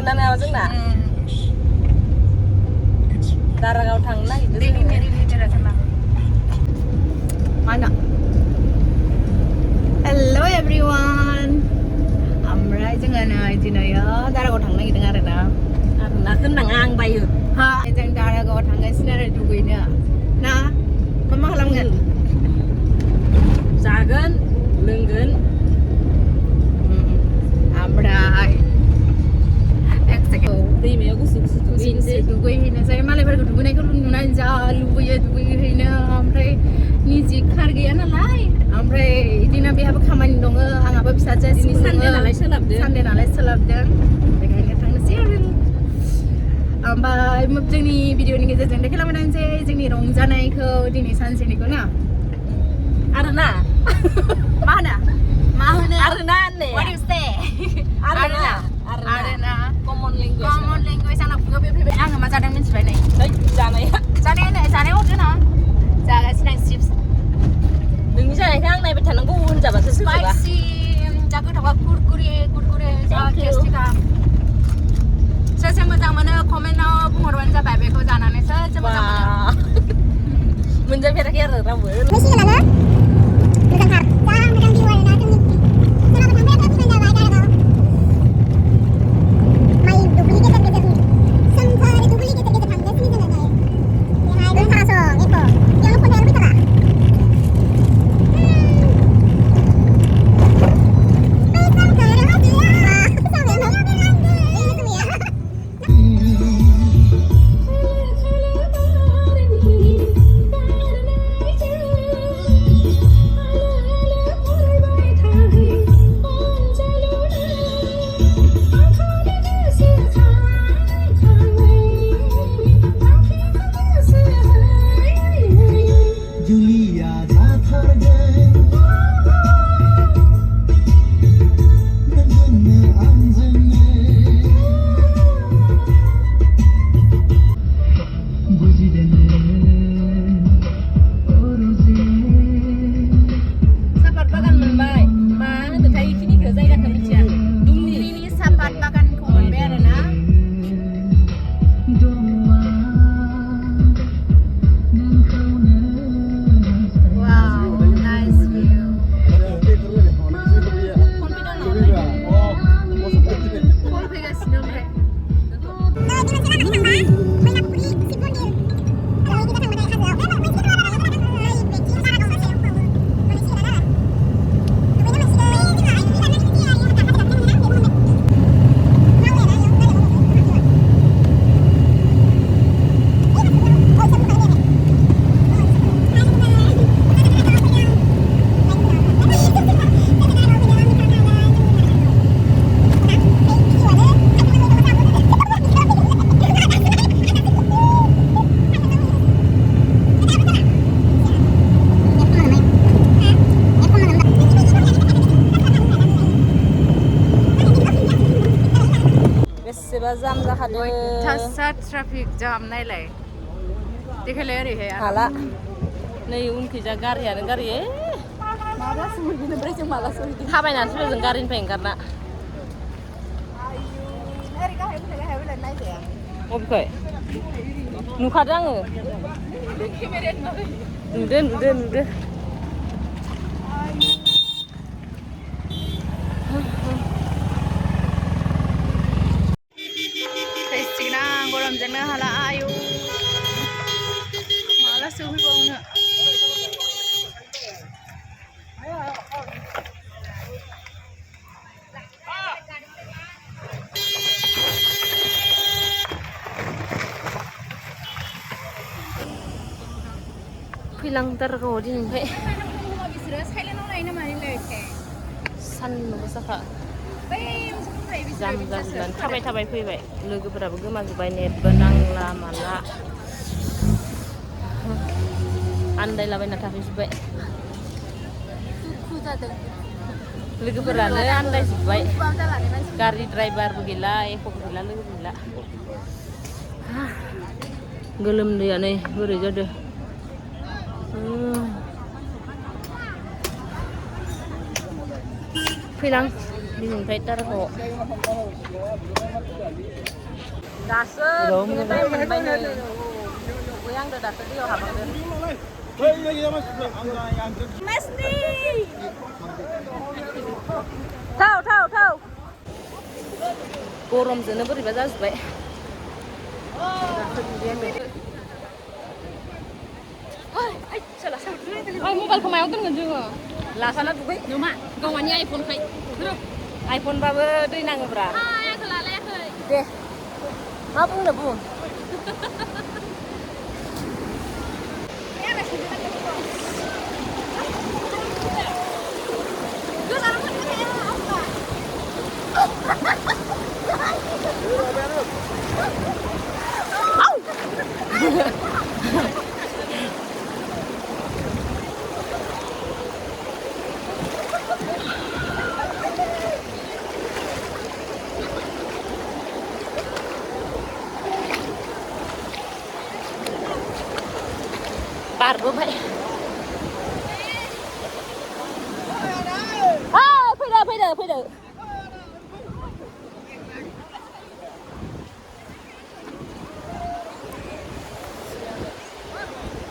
ना नामा जोंना दारागाव थांनो नागिरदों mana hello everyone ओमफ्राय जोङो नै दिनै दारागाव थांनो नागिरदों आरोना खोनाङा आं बायो हा जों दारागाव थांगासिनो आरो दुगैनो ना मा खालामगोन जागोन लोंगोन ओमफ्राय एक सेकेन्ड दैमायाव गुसु गुसु दुगैहैनोसै मालायफोरखौ दुगैनायखौ नुनानै जा लुबैयो दुगैहैनो ओमफ्राय निजि कार गैया नालाय ओमफ्राय बिदिनो बेहाबो खामानि दङ आंहाबो फिसाजोआ स्कुल दङ सानदे नालाय सोलाबदों बेखायनो थांनोसै आरो ओमफ्राय जोंनि भिडिअनि गेजेरजों देखायलांबाय थानोसै जोंनि रंजानायखौ दिनै सानसेनिखौ ना आरोना मा होनो आरोना होननाया what do you say आरोना common language आंना खुगायाव फैबाय आङो मा जादों मिथिबाय नै जानायाव हरदो ना जागासिनो आं चिप्स नोंनि जानायखौ आं नायबाय थानांगौ होनजाबासो सोरबा स्पाइसि जा गोथावबा कुरकुरे जा टेस्टिखा सोर मोजां मोनो कमेन्टआव बुंहरबानो जाबाय बेखौ जानानै सोर मोजां मोनो मोनजाफेराखै आरो रावबो मोजांथार जा मोजां भिउ आरोना जोंनि सोरहाबा थांफेराखै फैबानो जाबाय दारागाव माइ दुब्लि गेजेर सोमखोर दुब्लि गेजेर थांगासिनो जोङो नै बेहाय खोनासं एख' बेयावनो खन्थाइ फैथारा जाम जाखादों ट्राफिक जाम नायलाय देखायलाय ओरैहाय हाला नै उनखैजा गारियानो गारि माबासो मोनगोन ओमफ्राय जों मालासो मोनगोन थाबायनानैसो जों गारिनिफ्राय ओंखारना ओरै गाहाय फैलाय नायजाया अबेखै नुखादों आङो नुदो गरमजोंनो हाला आयु माला सौफैबावनो फैलांथारगौ दिनैनिफ्राय बिसोरो साइलेन्टआव लायो मानिलाय सान्दुं गोसाखा जाम जाजोबनानै थाबाय फैबाय लोगोफोराबो गोमाजोब्बाय नेटबो नांला माला आन्दायलाबायना थाफैजोब्बाय दुखु जादों लोगोफोरानो आन्दायजोब्बाय गारि ड्राइभारबो गैला एख'बो गैला लोगोबो गैला गोलोमदैयानो बोरै जादों फैलां बिनिफ्राय टारखौ दासो दुगैनो टाइम मोनबाय नै आंदो दासो दैयाव हाबहांदों थाव गरमजोंनो बोरैबा जाजोब्बाय दासो दुगैहांदों मबाइलखौ मायाव दोनगोन जोङो लाफाना दुगै नमा गावहानि आइफनखाय आइफनबाबो दै नाङोब्रा आंखौ लालायाखै दे मा बुंनो बुं बारबोबाय फैदो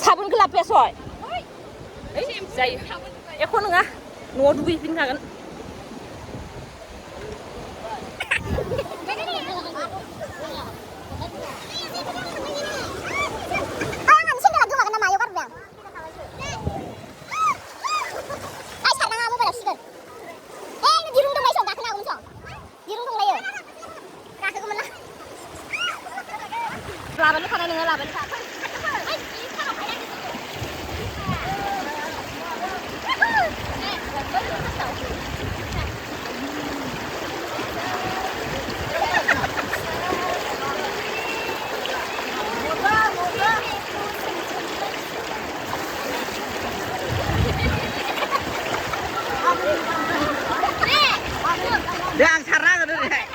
साबोनखौ लाबोयासै जायो एख' नङा न'आव दुगैफिनखागोन लाबोनो थानाय नोङो लाबोनो dah ang sarang ada deh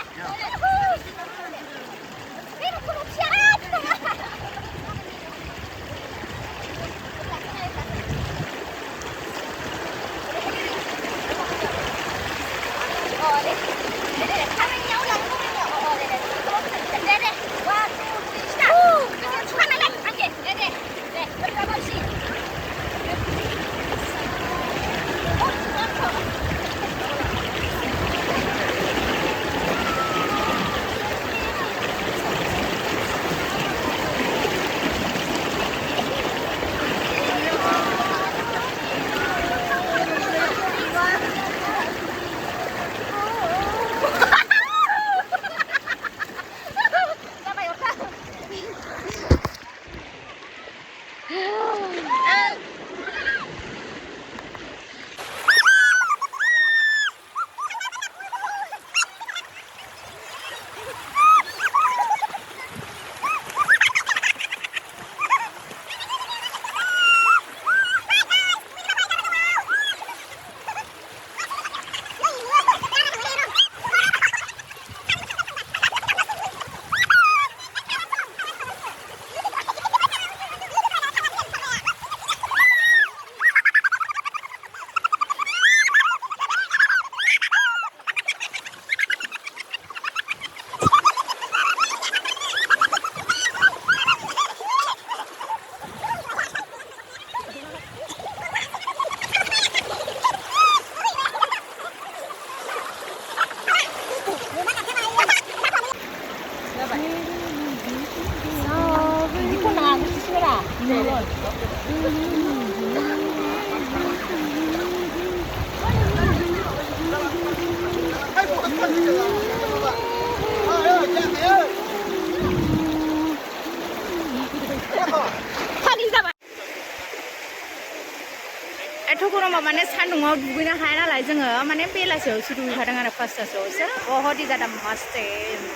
एथ' गरमाव माने सान्दुङाव दुगैनो हाया नालाय जोङो माने बेलासियावसो दुगैखादों आरो 5टासोआवसो बहुत ही ज़्यादा मस्त है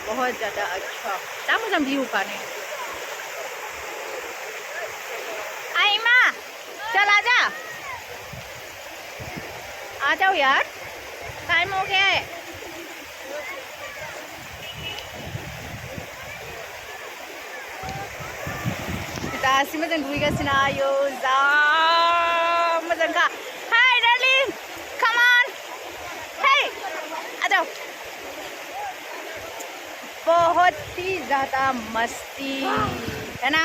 बहुत ज़्यादा अच्छा जा मोजां भिउखा नै आइमा चल आजा आ जाओ यार टाइम हो गया है दासि मोजां दुगैगासिनो आयौ जा मोजांखा हाय डार्लिं कम ऑन हे आ जाओ ज़्यादा मस्ती है ना?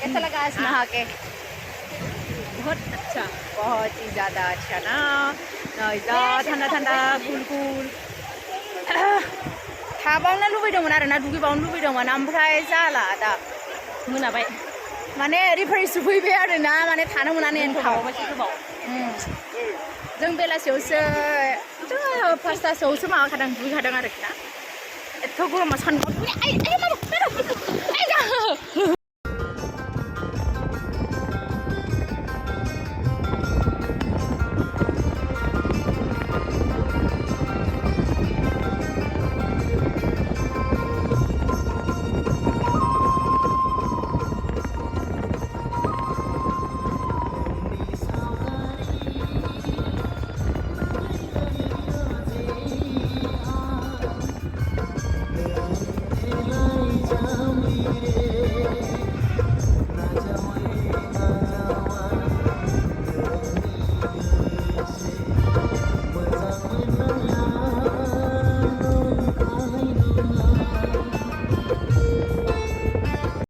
कैसा लगा आज नहा के? बहुत अच्छा बहुत ही ज़्यादा अच्छा ना ठंडा ठंडा कुल कुल थाबावनो लुबैदोंमोन आरोना दुगैबावनो लुबैदोंमोन ओमफ्राय जाला दा मोनाबाय माने ओरैबायदि सफैबाय आरोना माने थानो मोना थाबावबायसो गोबाव जों बेलासियावसो 5टासोआवसो माबाखादों दुगैखादों आरोखि ना एथ' गरमा सान्दुं